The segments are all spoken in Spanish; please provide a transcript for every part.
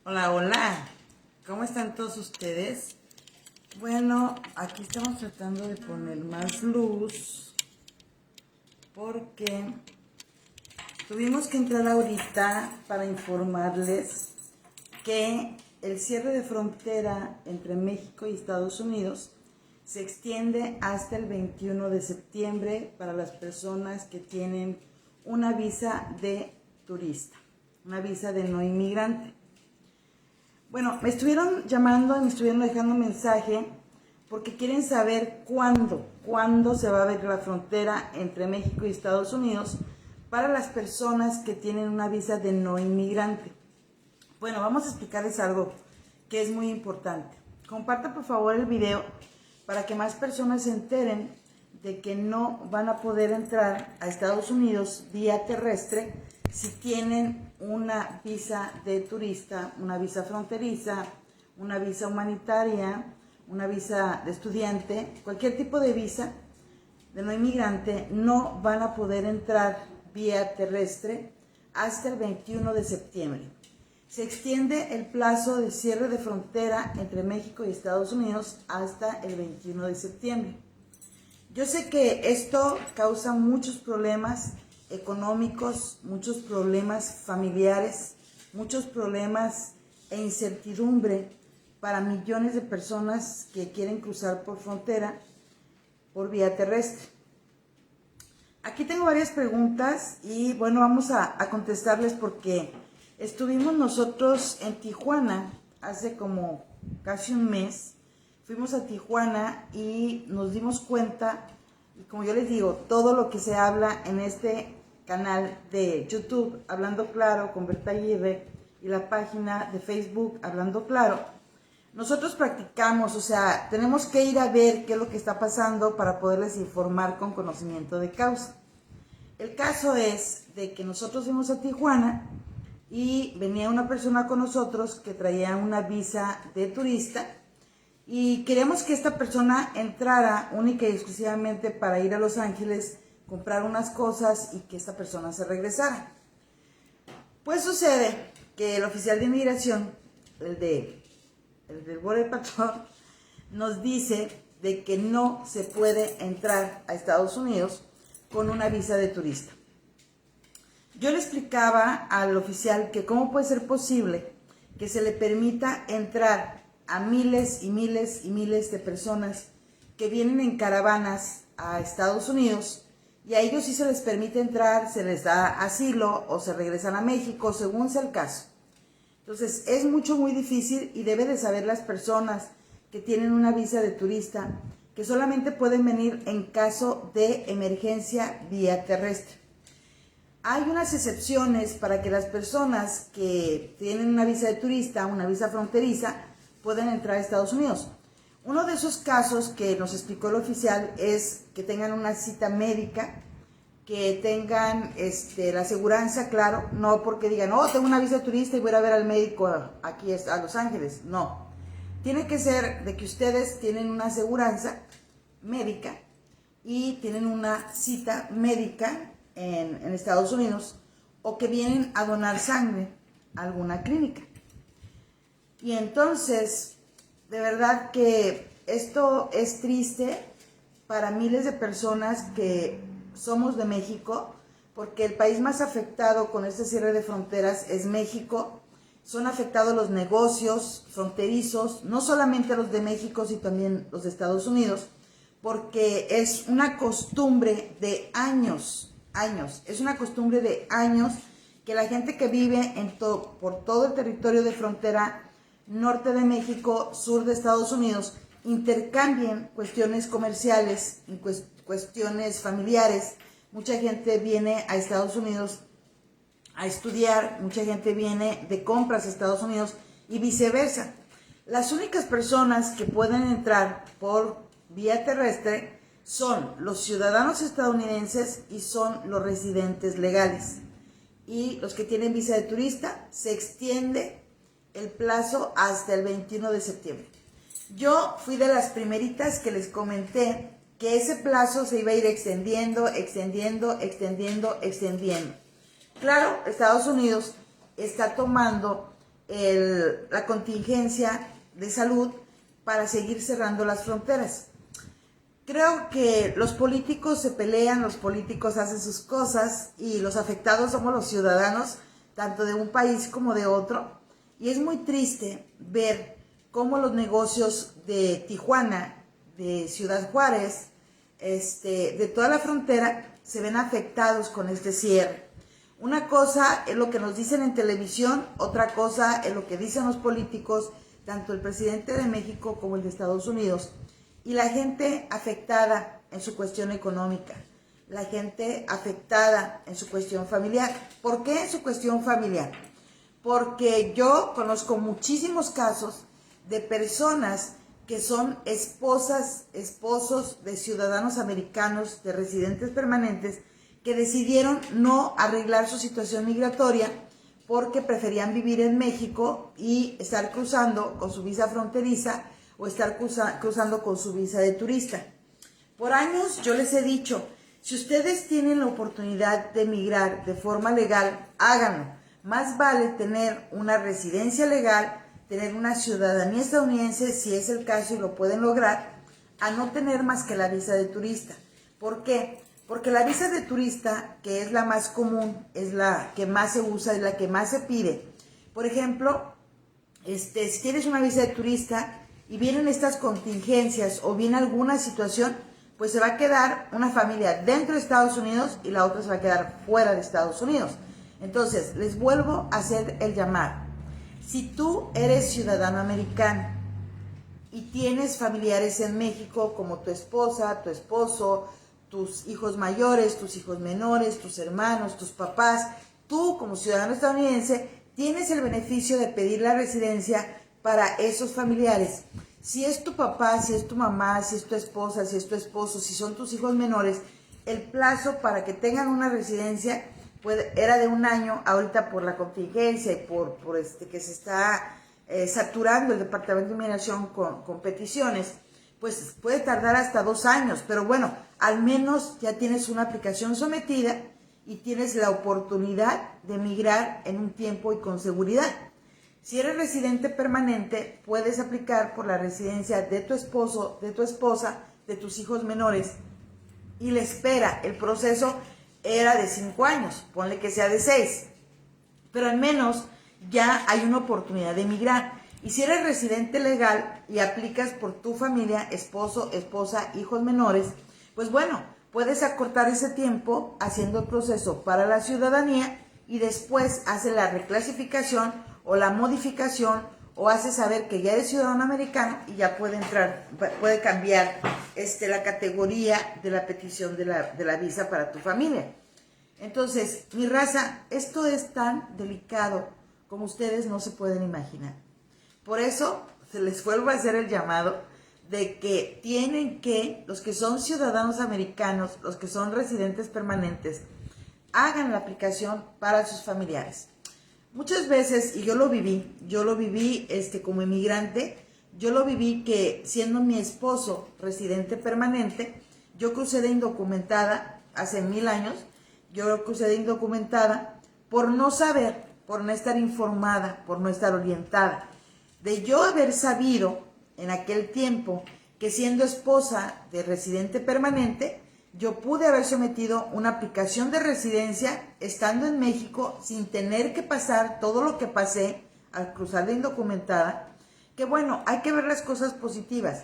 Hola, hola, ¿cómo están todos ustedes? Bueno, aquí estamos tratando de poner más luz porque tuvimos que entrar ahorita para informarles que el cierre de frontera entre México y Estados Unidos se extiende hasta el 21 de septiembre para las personas que tienen una visa de turista, una visa de no inmigrante. Bueno, me estuvieron llamando y me estuvieron dejando un mensaje porque quieren saber cuándo se va a abrir la frontera entre México y Estados Unidos para las personas que tienen una visa de no inmigrante. Bueno, vamos a explicarles algo que es muy importante. Compartan por favor el video para que más personas se enteren de que no van a poder entrar a Estados Unidos vía terrestre si tienen una visa de turista, una visa fronteriza, una visa humanitaria, una visa de estudiante, cualquier tipo de visa de no inmigrante, no van a poder entrar vía terrestre hasta el 21 de septiembre. Se extiende el plazo de cierre de frontera entre México y Estados Unidos hasta el 21 de septiembre. Yo sé que esto causa muchos problemas económicos, muchos problemas familiares, muchos problemas e incertidumbre para millones de personas que quieren cruzar por frontera por vía terrestre. Aquí tengo varias preguntas y bueno, vamos a contestarles porque estuvimos nosotros en Tijuana hace como casi un mes. Fuimos a Tijuana y nos dimos cuenta, y como yo les digo, todo lo que se habla en este canal de YouTube, Hablando Claro, con Berta Aguirre, y la página de Facebook, Hablando Claro, nosotros practicamos, o sea, tenemos que ir a ver qué es lo que está pasando para poderles informar con conocimiento de causa. El caso es de que nosotros fuimos a Tijuana y venía una persona con nosotros que traía una visa de turista y queríamos que esta persona entrara única y exclusivamente para ir a Los Ángeles, comprar unas cosas y que esta persona se regresara. Pues sucede que el oficial de inmigración, el del Border Patrol, nos dice de que no se puede entrar a Estados Unidos con una visa de turista. Yo le explicaba al oficial que cómo puede ser posible que se le permita entrar a miles y miles y miles de personas que vienen en caravanas a Estados Unidos y a ellos sí se les permite entrar, se les da asilo o se regresan a México según sea el caso. Entonces es muy difícil y debe de saber las personas que tienen una visa de turista que solamente pueden venir en caso de emergencia vía terrestre. Hay unas excepciones para que las personas que tienen una visa de turista, una visa fronteriza, puedan entrar a Estados Unidos. Uno de esos casos que nos explicó el oficial es que tengan una cita médica, que tengan la aseguranza, claro, no porque digan, oh, tengo una visa de turista y voy a ver al médico aquí a Los Ángeles. No, tiene que ser de que ustedes tienen una aseguranza médica y tienen una cita médica en Estados Unidos o que vienen a donar sangre a alguna clínica. Y entonces, de verdad que esto es triste para miles de personas que somos de México, porque el país más afectado con este cierre de fronteras es México. Son afectados los negocios fronterizos, no solamente los de México, sino también los de Estados Unidos, porque es una costumbre de años, es una costumbre de años que la gente que vive por todo el territorio de frontera norte de México, sur de Estados Unidos, intercambien cuestiones comerciales, cuestiones familiares. Mucha gente viene a Estados Unidos a estudiar, mucha gente viene de compras a Estados Unidos y viceversa. Las únicas personas que pueden entrar por vía terrestre son los ciudadanos estadounidenses y son los residentes legales. Y los que tienen visa de turista, se extiende el plazo hasta el 21 de septiembre. Yo fui de las primeritas que les comenté que ese plazo se iba a ir extendiendo. Claro, Estados Unidos está tomando la contingencia de salud para seguir cerrando las fronteras. Creo que los políticos se pelean, los políticos hacen sus cosas y los afectados somos los ciudadanos, tanto de un país como de otro. Y es muy triste ver cómo los negocios de Tijuana, de Ciudad Juárez, de toda la frontera, se ven afectados con este cierre. Una cosa es lo que nos dicen en televisión, otra cosa es lo que dicen los políticos, tanto el presidente de México como el de Estados Unidos, y la gente afectada en su cuestión económica, la gente afectada en su cuestión familiar. ¿Por qué en su cuestión familiar? Porque yo conozco muchísimos casos de personas que son esposas, esposos de ciudadanos americanos, de residentes permanentes, que decidieron no arreglar su situación migratoria porque preferían vivir en México y estar cruzando con su visa fronteriza o estar cruzando con su visa de turista. Por años yo les he dicho, si ustedes tienen la oportunidad de emigrar de forma legal, háganlo. Más vale tener una residencia legal, tener una ciudadanía estadounidense, si es el caso y lo pueden lograr, a no tener más que la visa de turista. ¿Por qué? Porque la visa de turista, que es la más común, es la que más se usa, es la que más se pide. Por ejemplo, si tienes una visa de turista y vienen estas contingencias o viene alguna situación, pues se va a quedar una familia dentro de Estados Unidos y la otra se va a quedar fuera de Estados Unidos. Entonces, les vuelvo a hacer el llamado. Si tú eres ciudadano americano y tienes familiares en México como tu esposa, tu esposo, tus hijos mayores, tus hijos menores, tus hermanos, tus papás, tú como ciudadano estadounidense tienes el beneficio de pedir la residencia para esos familiares. Si es tu papá, si es tu mamá, si es tu esposa, si es tu esposo, si son tus hijos menores, el plazo para que tengan una residencia era de 1 año. Ahorita por la contingencia y por que se está saturando el Departamento de Inmigración con peticiones, pues puede tardar hasta 2 años, pero bueno, al menos ya tienes una aplicación sometida y tienes la oportunidad de emigrar en un tiempo y con seguridad. Si eres residente permanente, puedes aplicar por la residencia de tu esposo, de tu esposa, de tus hijos menores, y la espera, el proceso era de 5 años, ponle que sea de 6, pero al menos ya hay una oportunidad de emigrar. Y si eres residente legal y aplicas por tu familia, esposo, esposa, hijos menores, pues bueno, puedes acortar ese tiempo haciendo el proceso para la ciudadanía y después haces la reclasificación o la modificación o haces saber que ya eres ciudadano americano y ya puede entrar, puede cambiar la categoría de la petición de la visa para tu familia. Entonces, mi raza, esto es tan delicado como ustedes no se pueden imaginar. Por eso se les vuelvo a hacer el llamado de que tienen que, los que son ciudadanos americanos, los que son residentes permanentes, hagan la aplicación para sus familiares. Muchas veces, y yo lo viví como inmigrante, yo lo viví que siendo mi esposo residente permanente, yo crucé de indocumentada hace 1000 años, yo crucé de indocumentada por no saber, por no estar informada, por no estar orientada. De yo haber sabido en aquel tiempo que siendo esposa de residente permanente, yo pude haber sometido una aplicación de residencia estando en México sin tener que pasar todo lo que pasé al cruzar de indocumentada, que bueno, hay que ver las cosas positivas.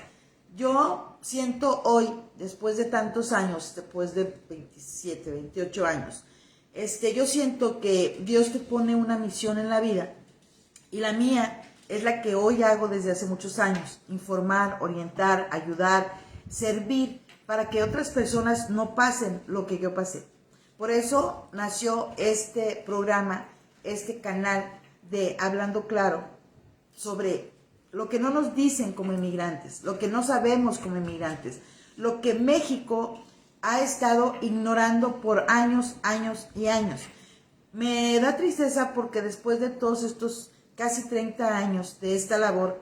Yo siento hoy, después de tantos años, después de 27, 28 años, yo siento que Dios te pone una misión en la vida y la mía es la que hoy hago desde hace muchos años: informar, orientar, ayudar, servir para que otras personas no pasen lo que yo pasé. Por eso nació este programa, este canal de Hablando Claro, sobre lo que no nos dicen como inmigrantes, lo que no sabemos como inmigrantes, lo que México ha estado ignorando por años, años y años. Me da tristeza porque después de todos estos casi 30 años de esta labor,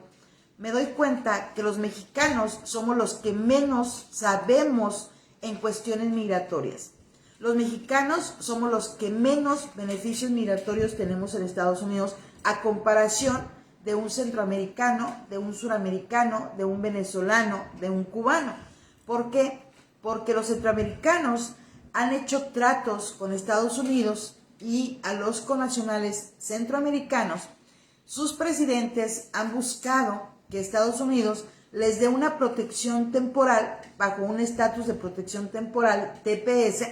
me doy cuenta que los mexicanos somos los que menos sabemos en cuestiones migratorias. Los mexicanos somos los que menos beneficios migratorios tenemos en Estados Unidos a comparación de un centroamericano, de un suramericano, de un venezolano, de un cubano. ¿Por qué? Porque los centroamericanos han hecho tratos con Estados Unidos y a los connacionales centroamericanos, sus presidentes han buscado que Estados Unidos les dé una protección temporal bajo un estatus de protección temporal, TPS,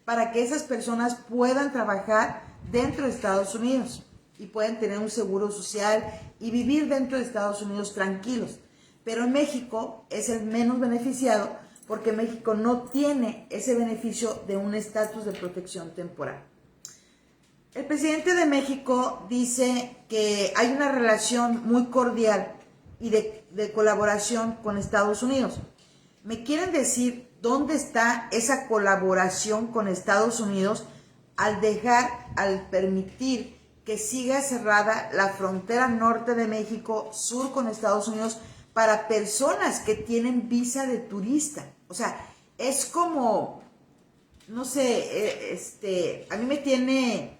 para que esas personas puedan trabajar dentro de Estados Unidos y puedan tener un seguro social y vivir dentro de Estados Unidos tranquilos. Pero en México es el menos beneficiado porque México no tiene ese beneficio de un estatus de protección temporal. El presidente de México dice que hay una relación muy cordial y de colaboración con Estados Unidos. ¿Me quieren decir dónde está esa colaboración con Estados Unidos al permitir que siga cerrada la frontera norte de México, sur con Estados Unidos, para personas que tienen visa de turista? O sea, es como, no sé, a mí me tiene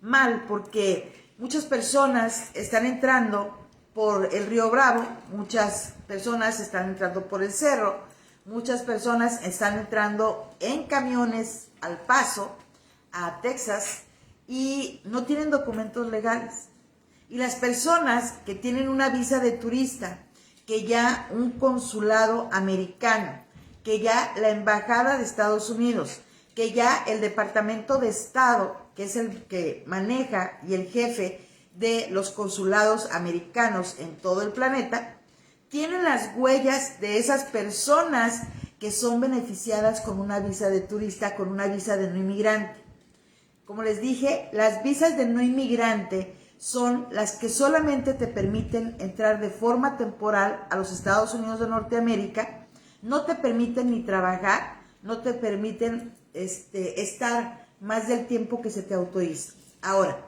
mal porque muchas personas están entrando por el Río Bravo, muchas personas están entrando por el Cerro, muchas personas están entrando en camiones al Paso, a Texas, y no tienen documentos legales. Y las personas que tienen una visa de turista, que ya un consulado americano, que ya la embajada de Estados Unidos, que ya el Departamento de Estado, que es el que maneja y el jefe de los consulados americanos en todo el planeta, tienen las huellas de esas personas que son beneficiadas con una visa de turista, con una visa de no inmigrante. Como les dije, las visas de no inmigrante son las que solamente te permiten entrar de forma temporal a los Estados Unidos de Norteamérica, no te permiten ni trabajar, no te permiten estar más del tiempo que se te autoriza. Ahora,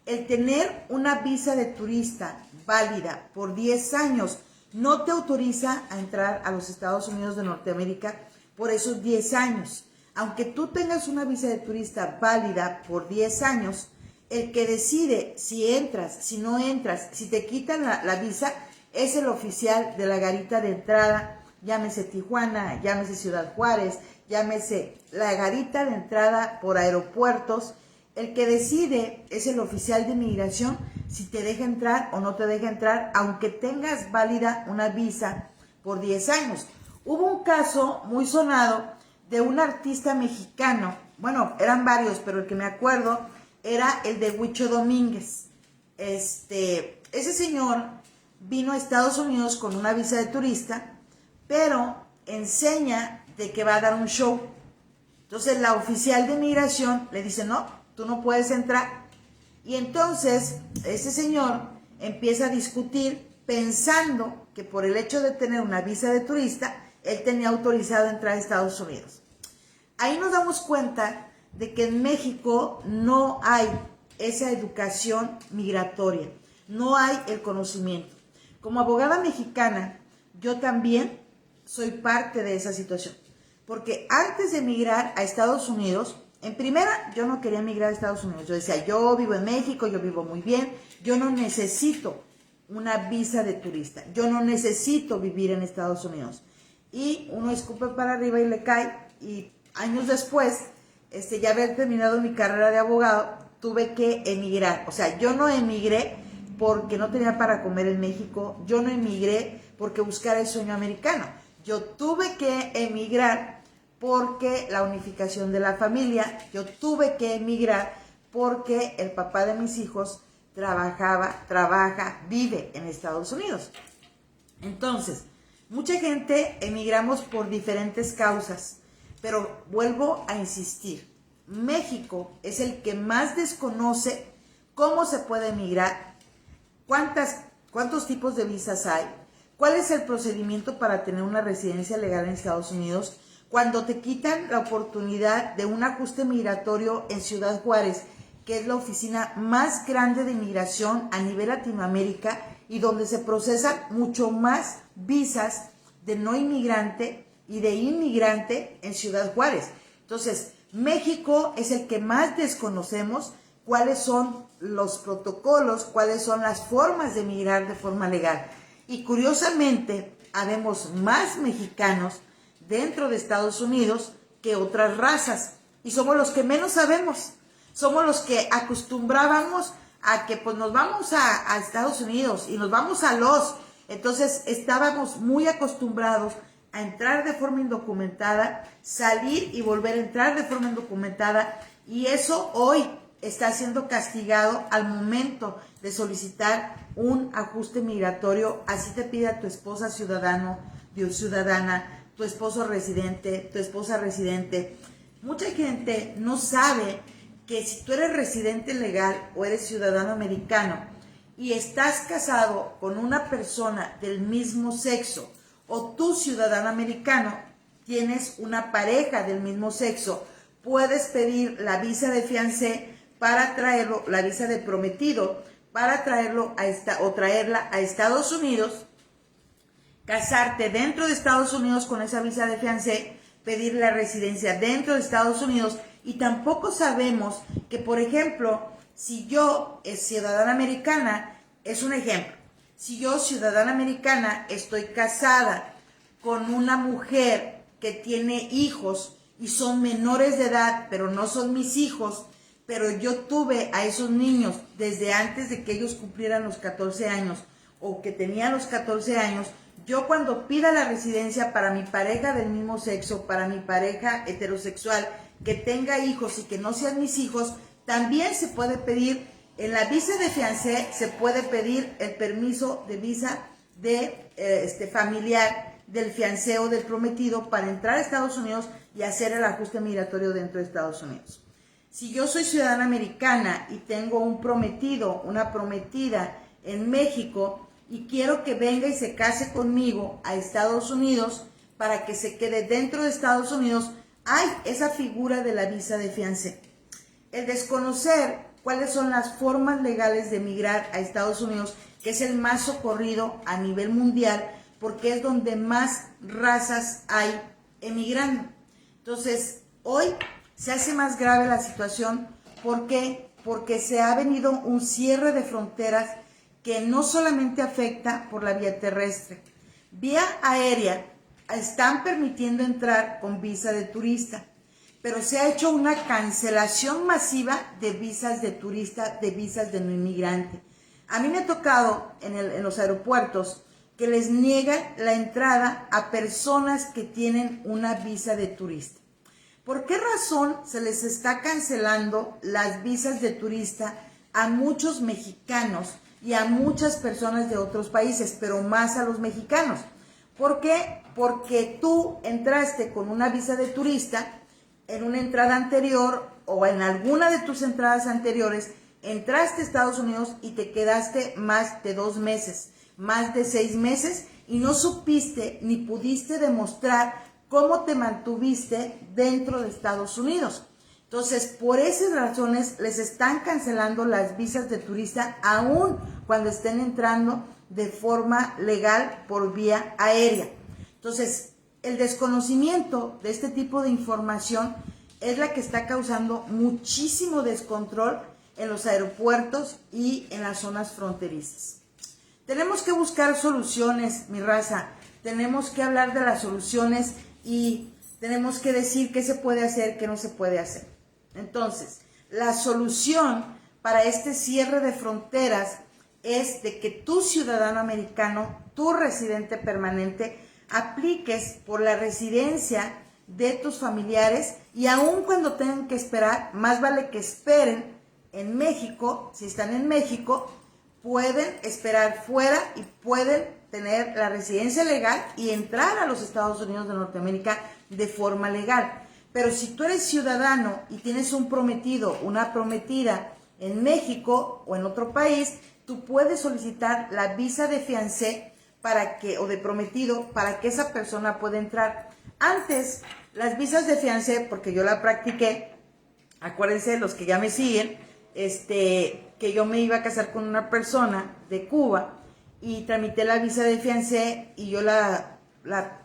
el tener una visa de turista válida por 10 años no te autoriza a entrar a los Estados Unidos de Norteamérica por esos 10 años. Aunque tú tengas una visa de turista válida por 10 años, el que decide si entras, si no entras, si te quitan la visa, es el oficial de la garita de entrada, llámese Tijuana, llámese Ciudad Juárez, llámese la garita de entrada por aeropuertos. El que decide es el oficial de inmigración si te deja entrar o no te deja entrar, aunque tengas válida una visa por 10 años. Hubo un caso muy sonado de un artista mexicano, bueno, eran varios, pero el que me acuerdo era el de Huicho Domínguez. Ese señor vino a Estados Unidos con una visa de turista, pero enseña de que va a dar un show. Entonces la oficial de inmigración le dice, no, tú no puedes entrar. Y entonces ese señor empieza a discutir pensando que por el hecho de tener una visa de turista, él tenía autorizado entrar a Estados Unidos. Ahí nos damos cuenta de que en México no hay esa educación migratoria, no hay el conocimiento. Como abogada mexicana, yo también soy parte de esa situación, porque antes de emigrar a Estados Unidos, en primera, yo no quería emigrar a Estados Unidos. Yo decía, yo vivo en México, yo vivo muy bien, yo no necesito una visa de turista, yo no necesito vivir en Estados Unidos. Y uno escupe para arriba y le cae, y años después, ya haber terminado mi carrera de abogado, tuve que emigrar. O sea, yo no emigré porque no tenía para comer en México, yo no emigré porque buscara el sueño americano. Yo tuve que emigrar porque la unificación de la familia, yo tuve que emigrar porque el papá de mis hijos trabaja, vive en Estados Unidos. Entonces, mucha gente emigramos por diferentes causas, pero vuelvo a insistir, México es el que más desconoce cómo se puede emigrar, cuántos tipos de visas hay, cuál es el procedimiento para tener una residencia legal en Estados Unidos, cuando te quitan la oportunidad de un ajuste migratorio en Ciudad Juárez, que es la oficina más grande de inmigración a nivel Latinoamérica y donde se procesan mucho más visas de no inmigrante y de inmigrante en Ciudad Juárez. Entonces, México es el que más desconocemos, cuáles son los protocolos, cuáles son las formas de migrar de forma legal. Y curiosamente, habemos más mexicanos dentro de Estados Unidos que otras razas. Y somos los que menos sabemos. Somos los que acostumbrábamos a que pues nos vamos a Estados Unidos y nos vamos a los... Entonces estábamos muy acostumbrados a entrar de forma indocumentada, salir y volver a entrar de forma indocumentada, y eso hoy está siendo castigado al momento de solicitar un ajuste migratorio. Así te pide a tu esposa ciudadano, ciudadana, tu esposo residente, tu esposa residente. Mucha gente no sabe que si tú eres residente legal o eres ciudadano americano y estás casado con una persona del mismo sexo, o tú, ciudadano americano, tienes una pareja del mismo sexo, puedes pedir la visa de fiancé para traerlo, la visa de prometido, para traerlo o traerla a Estados Unidos, casarte dentro de Estados Unidos con esa visa de fiancé, pedir la residencia dentro de Estados Unidos. Y tampoco sabemos que, por ejemplo, si yo, ciudadana americana, es un ejemplo, si yo, ciudadana americana, estoy casada con una mujer que tiene hijos y son menores de edad, pero no son mis hijos, pero yo tuve a esos niños desde antes de que ellos cumplieran los 14 años o que tenían los 14 años, yo cuando pida la residencia para mi pareja del mismo sexo, para mi pareja heterosexual, que tenga hijos y que no sean mis hijos, también se puede pedir, en la visa de fiancé se puede pedir el permiso de visa de familiar del fiancé o del prometido para entrar a Estados Unidos y hacer el ajuste migratorio dentro de Estados Unidos. Si yo soy ciudadana americana y tengo un prometido, una prometida en México y quiero que venga y se case conmigo a Estados Unidos para que se quede dentro de Estados Unidos, hay esa figura de la visa de fiancé. El desconocer cuáles son las formas legales de migrar a Estados Unidos, que es el más socorrido a nivel mundial, porque es donde más razas hay emigrando. Entonces, hoy se hace más grave la situación. ¿Por qué? Porque se ha venido un cierre de fronteras que no solamente afecta por la vía terrestre. Vía aérea están permitiendo entrar con visa de turista, pero se ha hecho una cancelación masiva de visas de turista, de visas de no inmigrante. A mí me ha tocado en los aeropuertos que les niegan la entrada a personas que tienen una visa de turista. ¿Por qué razón se les está cancelando las visas de turista a muchos mexicanos y a muchas personas de otros países, pero más a los mexicanos? ¿Por qué? Porque tú entraste con una visa de turista en una entrada anterior o en alguna de tus entradas anteriores, entraste a Estados Unidos y te quedaste más de 2 meses, más de 6 meses y no supiste ni pudiste demostrar cómo te mantuviste dentro de Estados Unidos. Entonces, por esas razones les están cancelando las visas de turista aún cuando estén entrando de forma legal por vía aérea. Entonces, el desconocimiento de este tipo de información es la que está causando muchísimo descontrol en los aeropuertos y en las zonas fronterizas. Tenemos que buscar soluciones, mi raza. Tenemos que hablar de las soluciones y tenemos que decir qué se puede hacer, qué no se puede hacer. Entonces, la solución para este cierre de fronteras es de que tu ciudadano americano, tu residente permanente, apliques por la residencia de tus familiares y aun cuando tengan que esperar, más vale que esperen en México. Si están en México, pueden esperar fuera y pueden tener la residencia legal y entrar a los Estados Unidos de Norteamérica de forma legal. Pero si tú eres ciudadano y tienes un prometido, una prometida en México o en otro país, tú puedes solicitar la visa de fiancé o de prometido para que esa persona pueda entrar. Antes, las visas de fiancé, porque yo la practiqué, acuérdense los que ya me siguen, que yo me iba a casar con una persona de Cuba y tramité la visa de fiancé y yo la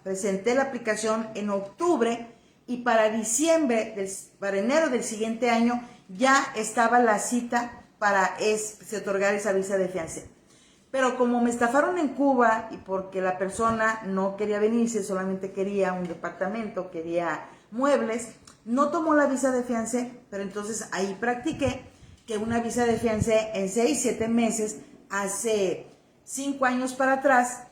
presenté la aplicación en octubre y para enero del siguiente año ya estaba la cita para se otorgar esa visa de fiancé. Pero como me estafaron en Cuba y porque la persona no quería venirse, solamente quería un departamento, quería muebles, no tomó la visa de fiancé, pero entonces ahí practiqué que una visa de fiancé en 6-7 meses, hace 5 años para atrás,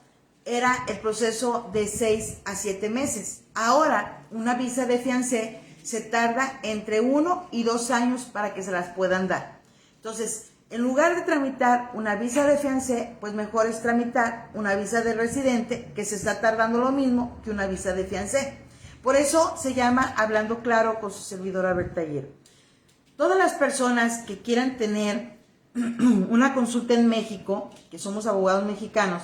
era el proceso de 6 a 7 meses. Ahora, una visa de fiancé se tarda entre 1 y 2 años para que se las puedan dar. Entonces, en lugar de tramitar una visa de fiancé, pues mejor es tramitar una visa de residente, que se está tardando lo mismo que una visa de fiancé. Por eso se llama Hablando Claro con su servidora Berta Hierro. Todas las personas que quieran tener una consulta en México, que somos abogados mexicanos,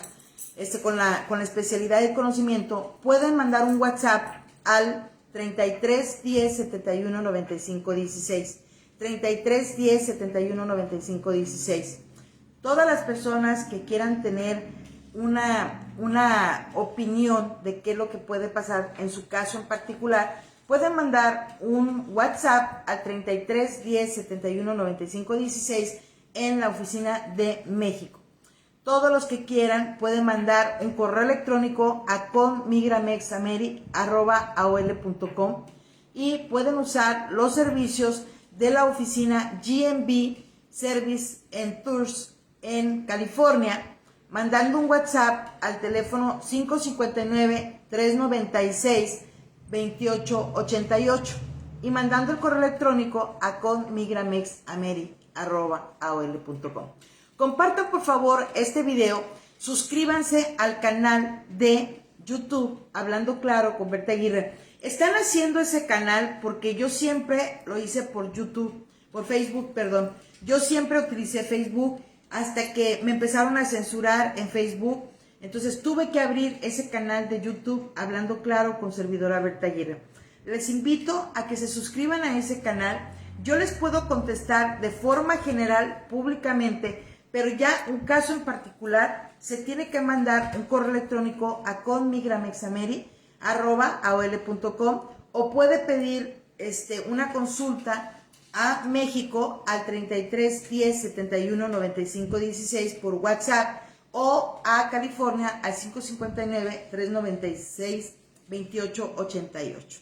con la especialidad de conocimiento, pueden mandar un WhatsApp al 33 10 71 95 16. 33 10 71 95 16. Todas las personas que quieran tener una opinión de qué es lo que puede pasar en su caso en particular, pueden mandar un WhatsApp al 33 10 71 95 16 en la oficina de México. Todos los que quieran pueden mandar un correo electrónico a conmigramexameri@aol.com y pueden usar los servicios de la oficina GMB Service and Tours en California, mandando un WhatsApp al teléfono 559-396-2888 y mandando el correo electrónico a conmigramexameri@aol.com. Compartan por favor este video, suscríbanse al canal de YouTube Hablando Claro con Berta Aguirre. Están haciendo ese canal porque yo siempre lo hice por Facebook. Yo siempre utilicé Facebook hasta que me empezaron a censurar en Facebook. Entonces tuve que abrir ese canal de YouTube Hablando Claro con servidora Berta Aguirre. Les invito a que se suscriban a ese canal. Yo les puedo contestar de forma general, públicamente, pero ya un caso en particular se tiene que mandar un correo electrónico a conmigramexameri@aol.com o puede pedir una consulta a México al 33 10 71 95 16 por WhatsApp o a California al 559 396 28 88.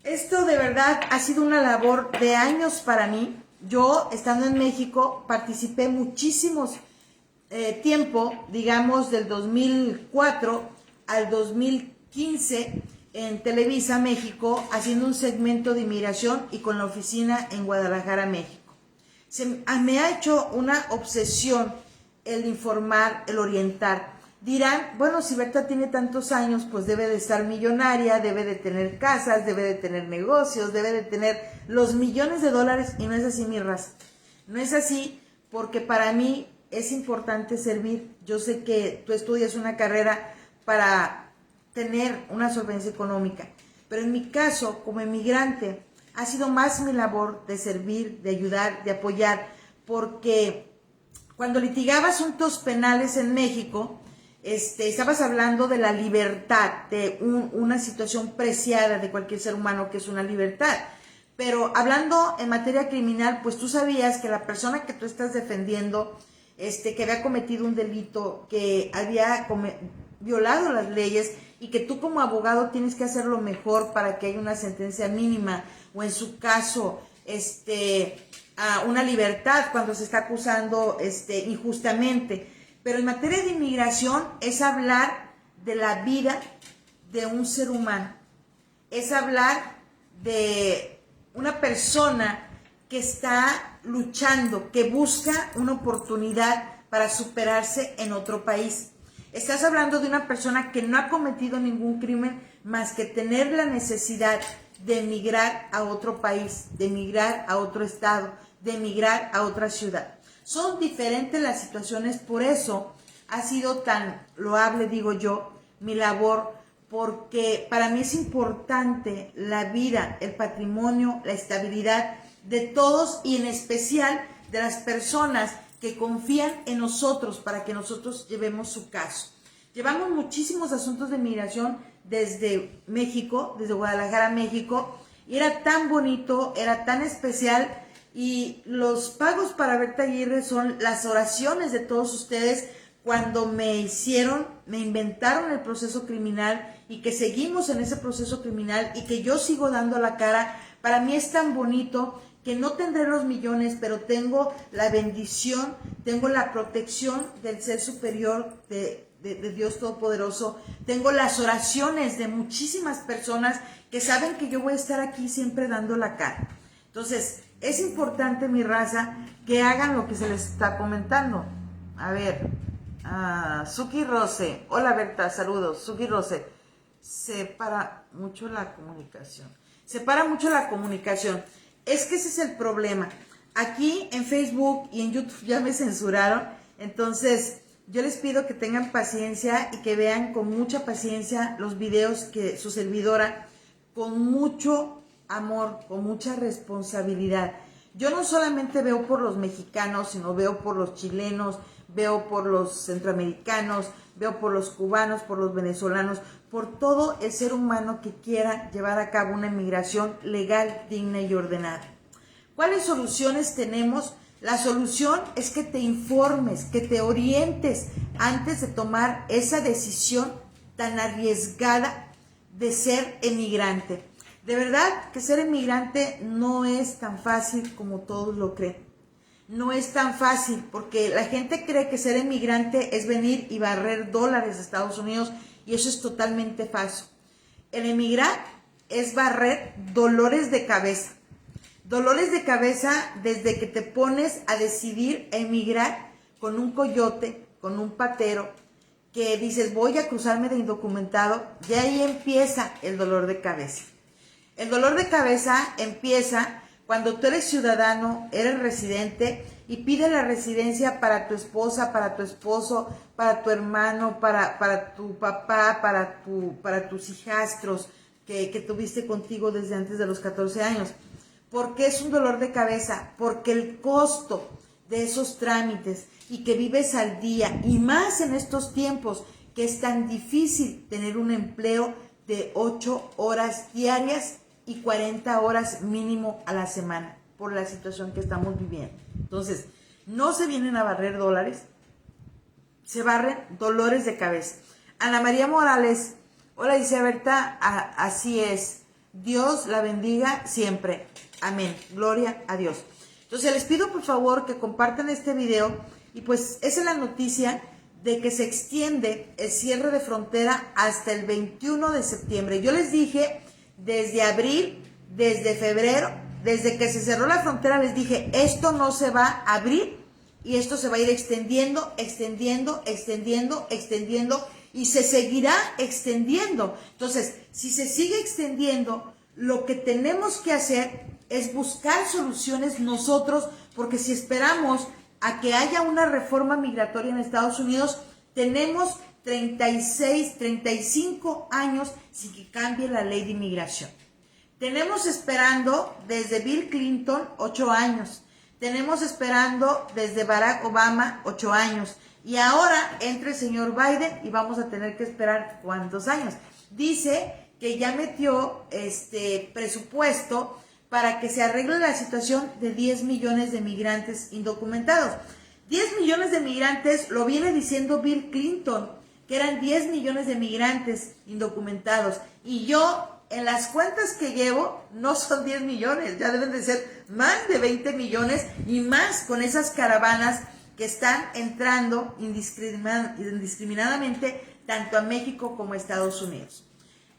Esto de verdad ha sido una labor de años para mí. Yo, estando en México, participé muchísimos tiempo, digamos del 2004 al 2015 en Televisa México, haciendo un segmento de inmigración y con la oficina en Guadalajara, México. Me ha hecho una obsesión el informar, el orientar. Dirán, bueno, si Berta tiene tantos años, pues debe de estar millonaria, debe de tener casas, debe de tener negocios, debe de tener los millones de dólares, y no es así, mi raza. No es así, porque para mí es importante servir. Yo sé que tú estudias una carrera para tener una solvencia económica, pero en mi caso, como emigrante, ha sido más mi labor de servir, de ayudar, de apoyar, porque cuando litigaba asuntos penales en México, estabas hablando de la libertad, de una situación preciada de cualquier ser humano, que es una libertad. Pero hablando en materia criminal, pues tú sabías que la persona que tú estás defendiendo, que había cometido un delito, que había violado las leyes, y que tú como abogado tienes que hacer lo mejor para que haya una sentencia mínima, o en su caso, una libertad cuando se está acusando injustamente. Pero en materia de inmigración es hablar de la vida de un ser humano, es hablar de una persona que está luchando, que busca una oportunidad para superarse en otro país. Estás hablando de una persona que no ha cometido ningún crimen más que tener la necesidad de emigrar a otro país, de emigrar a otro estado, de emigrar a otra ciudad. Son diferentes las situaciones, por eso ha sido tan loable, digo yo, mi labor, porque para mí es importante la vida, el patrimonio, la estabilidad de todos, y en especial de las personas que confían en nosotros para que nosotros llevemos su caso. Llevamos muchísimos asuntos de migración desde México, desde Guadalajara, México, Y era tan bonito, era tan especial. Y los pagos para Berta Aguirre son las oraciones de todos ustedes cuando me inventaron el proceso criminal y que seguimos en ese proceso criminal y que yo sigo dando la cara. Para mí es tan bonito que no tendré los millones, pero tengo la bendición, tengo la protección del Ser Superior, de Dios Todopoderoso, tengo las oraciones de muchísimas personas que saben que yo voy a estar aquí siempre dando la cara. Entonces, es importante, mi raza, que hagan lo que se les está comentando. A ver, Suki Rose, hola Berta, saludos, Suki Rose, separa mucho la comunicación. Es que ese es el problema. Aquí en Facebook y en YouTube ya me censuraron, entonces yo les pido que tengan paciencia y que vean con mucha paciencia los videos que su servidora, con mucho amor, con mucha responsabilidad. Yo no solamente veo por los mexicanos, sino veo por los chilenos, veo por los centroamericanos, veo por los cubanos, por los venezolanos, por todo el ser humano que quiera llevar a cabo una inmigración legal, digna y ordenada. ¿Cuáles soluciones tenemos? La solución es que te informes, que te orientes antes de tomar esa decisión tan arriesgada de ser emigrante. De verdad que ser emigrante no es tan fácil como todos lo creen. No es tan fácil porque la gente cree que ser emigrante es venir y barrer dólares de Estados Unidos y eso es totalmente falso. El emigrar es barrer dolores de cabeza. Dolores de cabeza desde que te pones a decidir emigrar con un coyote, con un patero, que dices voy a cruzarme de indocumentado, y ahí empieza el dolor de cabeza. El dolor de cabeza empieza cuando tú eres ciudadano, eres residente y pides la residencia para tu esposa, para tu esposo, para tu hermano, para tu papá, para tus hijastros que tuviste contigo desde antes de los 14 años. ¿Por qué es un dolor de cabeza? Porque el costo de esos trámites y que vives al día, y más en estos tiempos que es tan difícil tener un empleo de 8 horas diarias y 40 horas mínimo a la semana por la situación que estamos viviendo. Entonces, no se vienen a barrer dólares, se barren dolores de cabeza. Ana María Morales, hola, dice Berta, así es, Dios la bendiga siempre, amén, gloria a Dios. Entonces les pido por favor que compartan este video y pues esa es la noticia de que se extiende el cierre de frontera hasta el 21 de septiembre. Yo les dije desde abril, desde febrero, desde que se cerró la frontera, les dije, esto no se va a abrir y esto se va a ir extendiendo y se seguirá extendiendo. Entonces, si se sigue extendiendo, lo que tenemos que hacer es buscar soluciones nosotros, porque si esperamos a que haya una reforma migratoria en Estados Unidos, tenemos 36, 35 años sin que cambie la ley de inmigración. Tenemos esperando desde Bill Clinton 8 años. Tenemos esperando desde Barack Obama 8 años. Y ahora entra el señor Biden y vamos a tener que esperar ¿cuántos años? Dice que ya metió presupuesto para que se arregle la situación de 10 millones de migrantes indocumentados. 10 millones de migrantes, lo viene diciendo Bill Clinton, que eran 10 millones de migrantes indocumentados. Y yo, en las cuentas que llevo, no son 10 millones, ya deben de ser más de 20 millones y más con esas caravanas que están entrando indiscriminadamente tanto a México como a Estados Unidos.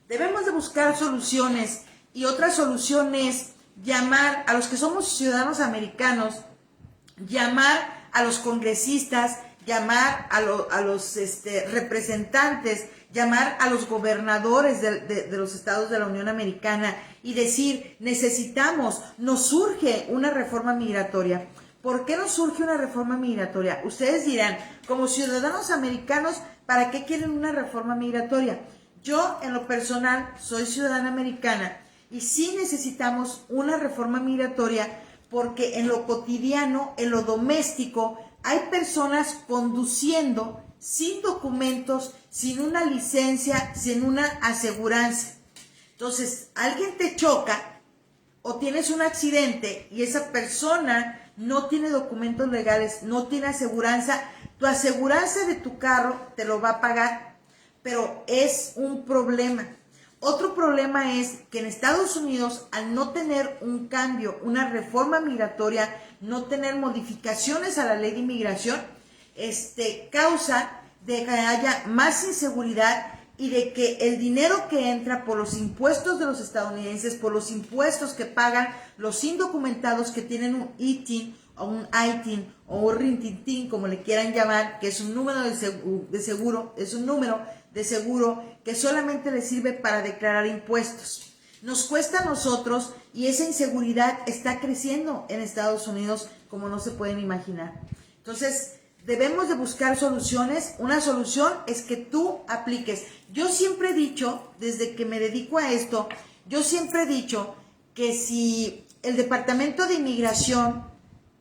Debemos de buscar soluciones y otra solución es llamar a los que somos ciudadanos americanos, llamar a los congresistas, llamar a los representantes, llamar a los gobernadores de los estados de la Unión Americana y decir, nos surge una reforma migratoria. ¿Por qué nos surge una reforma migratoria? Ustedes dirán, como ciudadanos americanos, ¿para qué quieren una reforma migratoria? Yo, en lo personal, soy ciudadana americana y sí necesitamos una reforma migratoria porque en lo cotidiano, en lo doméstico, hay personas conduciendo sin documentos, sin una licencia, sin una aseguranza. Entonces, alguien te choca o tienes un accidente y esa persona no tiene documentos legales, no tiene aseguranza, tu aseguranza de tu carro te lo va a pagar, pero es un problema. Otro problema es que en Estados Unidos, al no tener un cambio, una reforma migratoria, no tener modificaciones a la ley de inmigración, causa de que haya más inseguridad y de que el dinero que entra por los impuestos de los estadounidenses, por los impuestos que pagan los indocumentados que tienen un ITIN o un ITIN o un RINTINTIN, como le quieran llamar, que es un número de seguro, es un número de seguro que solamente le sirve para declarar impuestos. Nos cuesta a nosotros y esa inseguridad está creciendo en Estados Unidos como no se pueden imaginar. Entonces, debemos de buscar soluciones. Una solución es que tú apliques. Yo siempre he dicho, desde que me dedico a esto, yo siempre he dicho que si el Departamento de Inmigración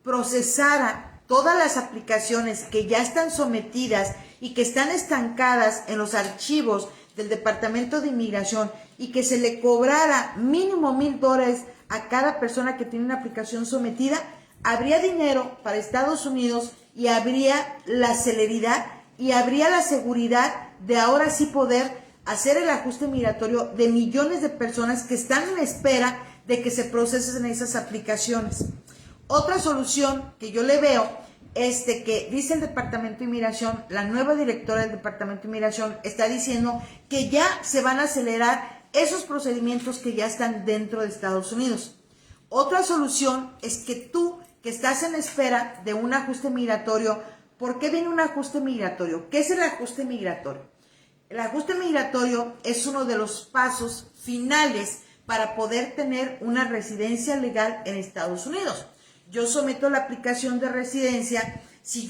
procesara todas las aplicaciones que ya están sometidas y que están estancadas en los archivos del Departamento de Inmigración y que se le cobrara mínimo $1,000 a cada persona que tiene una aplicación sometida, habría dinero para Estados Unidos y habría la celeridad y habría la seguridad de ahora sí poder hacer el ajuste migratorio de millones de personas que están en espera de que se procesen esas aplicaciones. Otra solución que yo le veo es de que dice el Departamento de Inmigración, la nueva directora del Departamento de Inmigración está diciendo que ya se van a acelerar esos procedimientos que ya están dentro de Estados Unidos. Otra solución es que tú, que estás en espera de un ajuste migratorio, ¿por qué viene un ajuste migratorio? ¿Qué es el ajuste migratorio? El ajuste migratorio es uno de los pasos finales para poder tener una residencia legal en Estados Unidos. Yo someto la aplicación de residencia. Si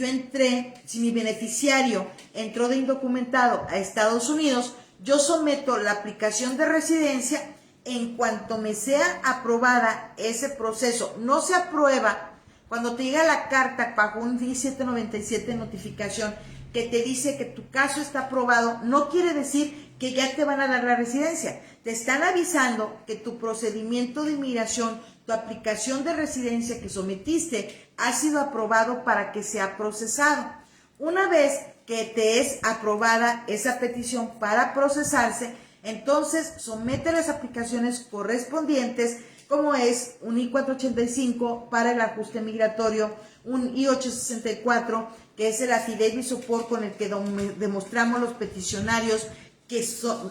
mi beneficiario entró de indocumentado a Estados Unidos, yo someto la aplicación de residencia. En cuanto me sea aprobada ese proceso, no se aprueba, cuando te llega la carta bajo un 1797 notificación que te dice que tu caso está aprobado, no quiere decir que ya te van a dar la residencia. Te están avisando que tu procedimiento de inmigración, tu aplicación de residencia que sometiste, ha sido aprobado para que sea procesado. Una vez que te es aprobada esa petición para procesarse, entonces somete las aplicaciones correspondientes, como es un I-485 para el ajuste migratorio, un I-864, que es el affidavit support con el que demostramos los peticionarios que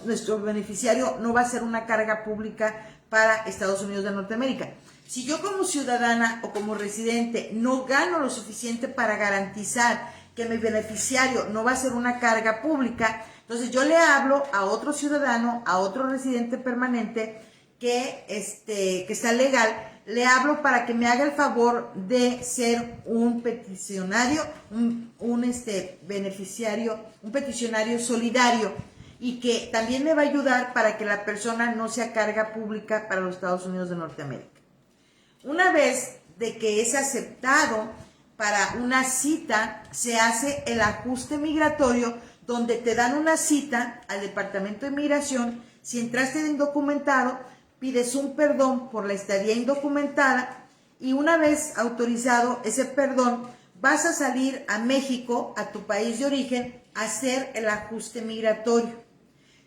nuestro beneficiario no va a ser una carga pública para Estados Unidos de Norteamérica. Si yo como ciudadana o como residente no gano lo suficiente para garantizar que mi beneficiario no va a ser una carga pública, entonces yo le hablo a otro ciudadano, a otro residente permanente que está legal, le hablo para que me haga el favor de ser un peticionario, un peticionario solidario, y que también me va a ayudar para que la persona no sea carga pública para los Estados Unidos de Norteamérica. Una vez de que es aceptado para una cita, se hace el ajuste migratorio, donde te dan una cita al Departamento de Migración. Si entraste de indocumentado, pides un perdón por la estadía indocumentada y una vez autorizado ese perdón, vas a salir a México, a tu país de origen, a hacer el ajuste migratorio.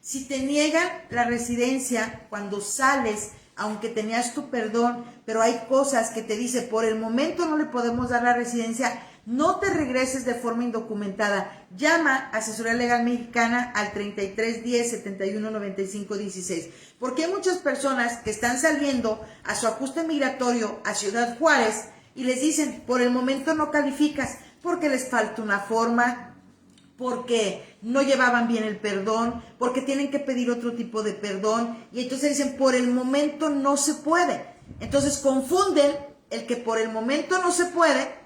Si te niegan la residencia cuando sales, aunque tenías tu perdón, pero hay cosas que te dice, por el momento no le podemos dar la residencia, no te regreses de forma indocumentada. Llama a Asesoría Legal Mexicana al 3310 71 95 16. Porque hay muchas personas que están saliendo a su ajuste migratorio a Ciudad Juárez y les dicen, por el momento no calificas, porque les falta una forma, porque no llevaban bien el perdón, porque tienen que pedir otro tipo de perdón, y entonces dicen, por el momento no se puede. Entonces confunden el que por el momento no se puede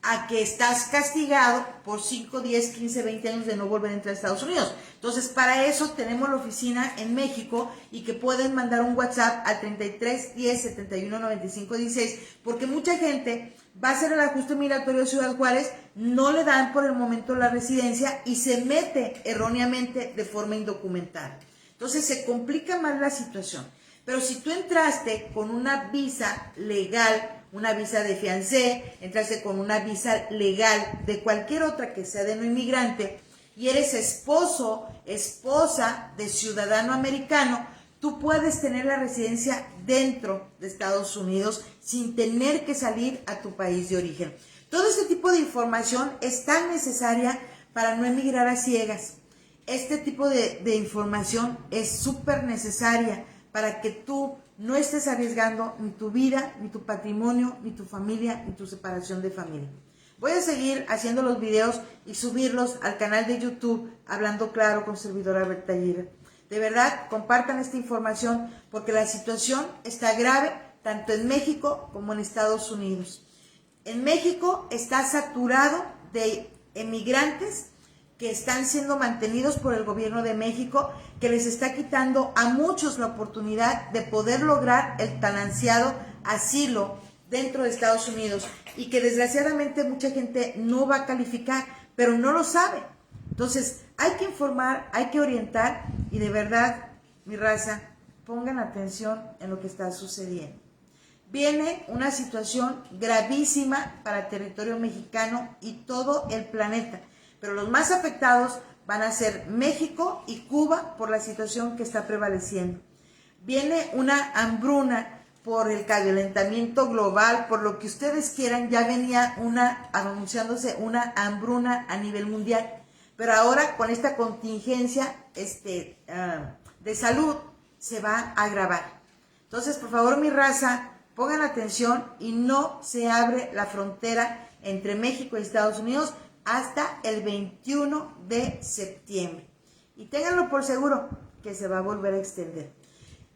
a que estás castigado por 5, 10, 15, 20 años de no volver a entrar a Estados Unidos. Entonces, para eso tenemos la oficina en México y que pueden mandar un WhatsApp al 33 10 71 95 16, porque mucha gente va a hacer el ajuste migratorio de Ciudad Juárez, no le dan por el momento la residencia y se mete erróneamente de forma indocumentada. Entonces, se complica más la situación. Pero si tú entraste con una visa legal, una visa de fiancé, entraste con una visa legal de cualquier otra que sea de no inmigrante, y eres esposo, esposa de ciudadano americano, tú puedes tener la residencia dentro de Estados Unidos sin tener que salir a tu país de origen. Todo este tipo de información es tan necesaria para no emigrar a ciegas. Este tipo de información es súper necesaria para que tú no estés arriesgando ni tu vida, ni tu patrimonio, ni tu familia, ni tu separación de familia. Voy a seguir haciendo los videos y subirlos al canal de YouTube Hablando Claro con servidora Berta Aguirre. De verdad, compartan esta información porque la situación está grave tanto en México como en Estados Unidos. En México está saturado de emigrantes que están siendo mantenidos por el gobierno de México, que les está quitando a muchos la oportunidad de poder lograr el tan ansiado asilo dentro de Estados Unidos y que desgraciadamente mucha gente no va a calificar, pero no lo sabe. Entonces hay que informar, hay que orientar y de verdad, mi raza, pongan atención en lo que está sucediendo. Viene una situación gravísima para el territorio mexicano y todo el planeta, pero los más afectados van a ser México y Cuba por la situación que está prevaleciendo. Viene una hambruna por el calentamiento global, por lo que ustedes quieran, ya venía anunciándose una hambruna a nivel mundial, pero ahora con esta contingencia de salud se va a agravar. Entonces, por favor, mi raza, pongan atención y no se abre la frontera entre México y Estados Unidos hasta el 21 de septiembre. Y ténganlo por seguro que se va a volver a extender.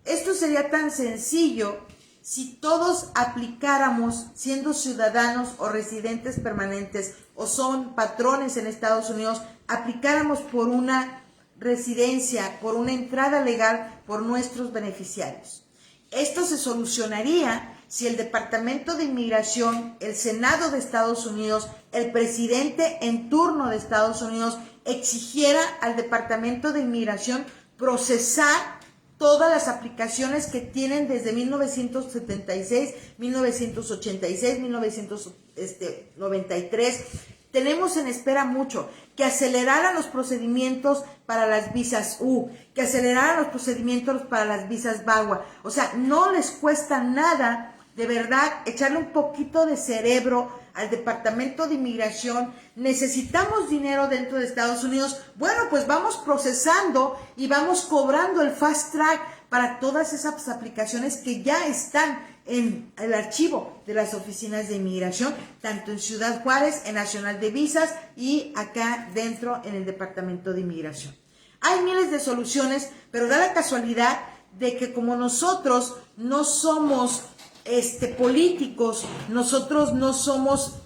Esto sería tan sencillo si todos aplicáramos, siendo ciudadanos o residentes permanentes o son patrones en Estados Unidos, aplicáramos por una residencia, por una entrada legal por nuestros beneficiarios. Esto se solucionaría si el Departamento de Inmigración, el Senado de Estados Unidos, el presidente en turno de Estados Unidos exigiera al Departamento de Inmigración procesar todas las aplicaciones que tienen desde 1976, 1986, 1993. Tenemos en espera mucho, que aceleraran los procedimientos para las visas U, que aceleraran los procedimientos para las visas VAWA. O sea, no les cuesta nada, de verdad, echarle un poquito de cerebro al Departamento de Inmigración. Necesitamos dinero dentro de Estados Unidos. Bueno, pues vamos procesando y vamos cobrando el fast track para todas esas aplicaciones que ya están en el archivo de las oficinas de inmigración, tanto en Ciudad Juárez, en Nacional de Visas y acá dentro en el Departamento de Inmigración. Hay miles de soluciones, pero da la casualidad de que como nosotros no somos políticos, nosotros no somos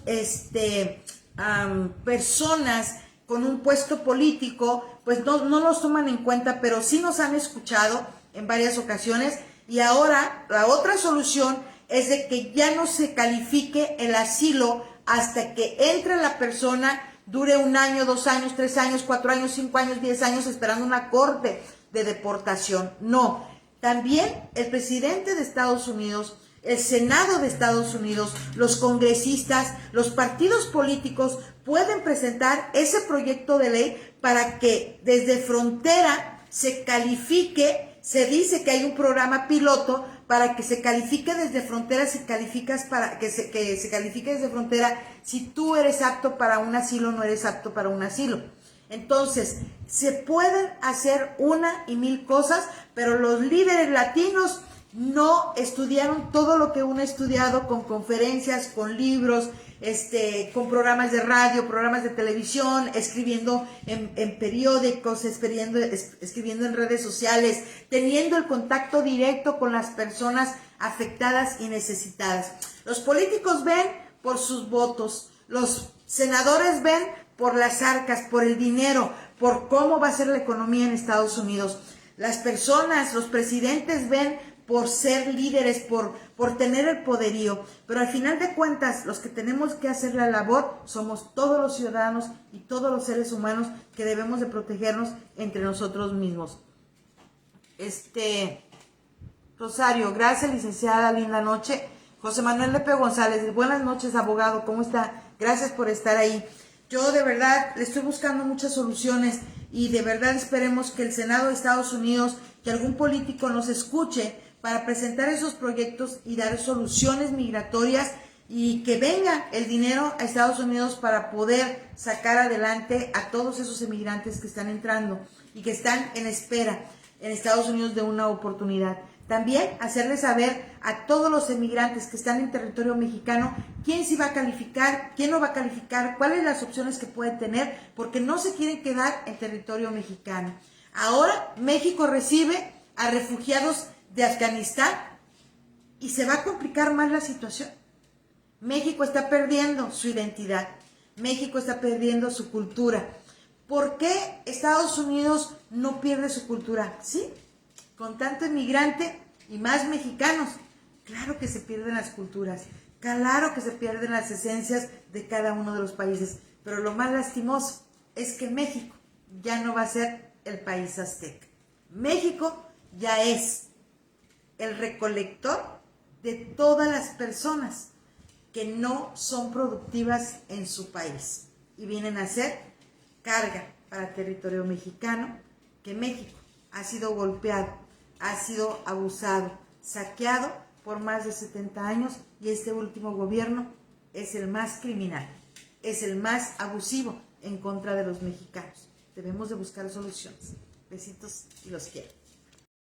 personas con un puesto político, pues no nos toman en cuenta, pero sí nos han escuchado en varias ocasiones. Y ahora la otra solución es de que ya no se califique el asilo hasta que entre la persona, dure 1 año, 2 años, 3 años, 4 años, 5 años, 10 años esperando una corte de deportación. No, también el presidente de Estados Unidos, el Senado de Estados Unidos, los congresistas, los partidos políticos pueden presentar ese proyecto de ley para que desde frontera se califique. Se dice que hay un programa piloto para que se califique desde frontera, si calificas para que se califique desde frontera, si tú eres apto para un asilo o no eres apto para un asilo. Entonces, se pueden hacer una y mil cosas, pero los líderes latinos no estudiaron todo lo que uno ha estudiado con conferencias, con libros, con programas de radio, programas de televisión, escribiendo en periódicos, escribiendo en redes sociales, teniendo el contacto directo con las personas afectadas y necesitadas. Los políticos ven por sus votos, los senadores ven por las arcas, por el dinero, por cómo va a ser la economía en Estados Unidos. Las personas, los presidentes ven por ser líderes, por tener el poderío, pero al final de cuentas los que tenemos que hacer la labor somos todos los ciudadanos y todos los seres humanos que debemos de protegernos entre nosotros mismos. Rosario, gracias, licenciada, linda noche. José Manuel Lepe González, buenas noches, abogado, ¿cómo está? Gracias por estar ahí. Yo de verdad le estoy buscando muchas soluciones y de verdad esperemos que el Senado de Estados Unidos, que algún político nos escuche para presentar esos proyectos y dar soluciones migratorias y que venga el dinero a Estados Unidos para poder sacar adelante a todos esos emigrantes que están entrando y que están en espera en Estados Unidos de una oportunidad. También hacerles saber a todos los emigrantes que están en territorio mexicano quién sí va a calificar, quién no va a calificar, cuáles las opciones que pueden tener, porque no se quieren quedar en territorio mexicano. Ahora México recibe a refugiados de Afganistán y se va a complicar más la situación. México está perdiendo su identidad, México está perdiendo su cultura. ¿Por qué Estados Unidos no pierde su cultura? ¿Sí? Con tanto inmigrante y más mexicanos, claro que se pierden las culturas, claro que se pierden las esencias de cada uno de los países, pero lo más lastimoso es que México ya no va a ser el país azteca. México ya es el recolector de todas las personas que no son productivas en su país y vienen a ser carga para el territorio mexicano, que México ha sido golpeado, ha sido abusado, saqueado por más de 70 años y este último gobierno es el más criminal, es el más abusivo en contra de los mexicanos. Debemos de buscar soluciones. Besitos y los quiero.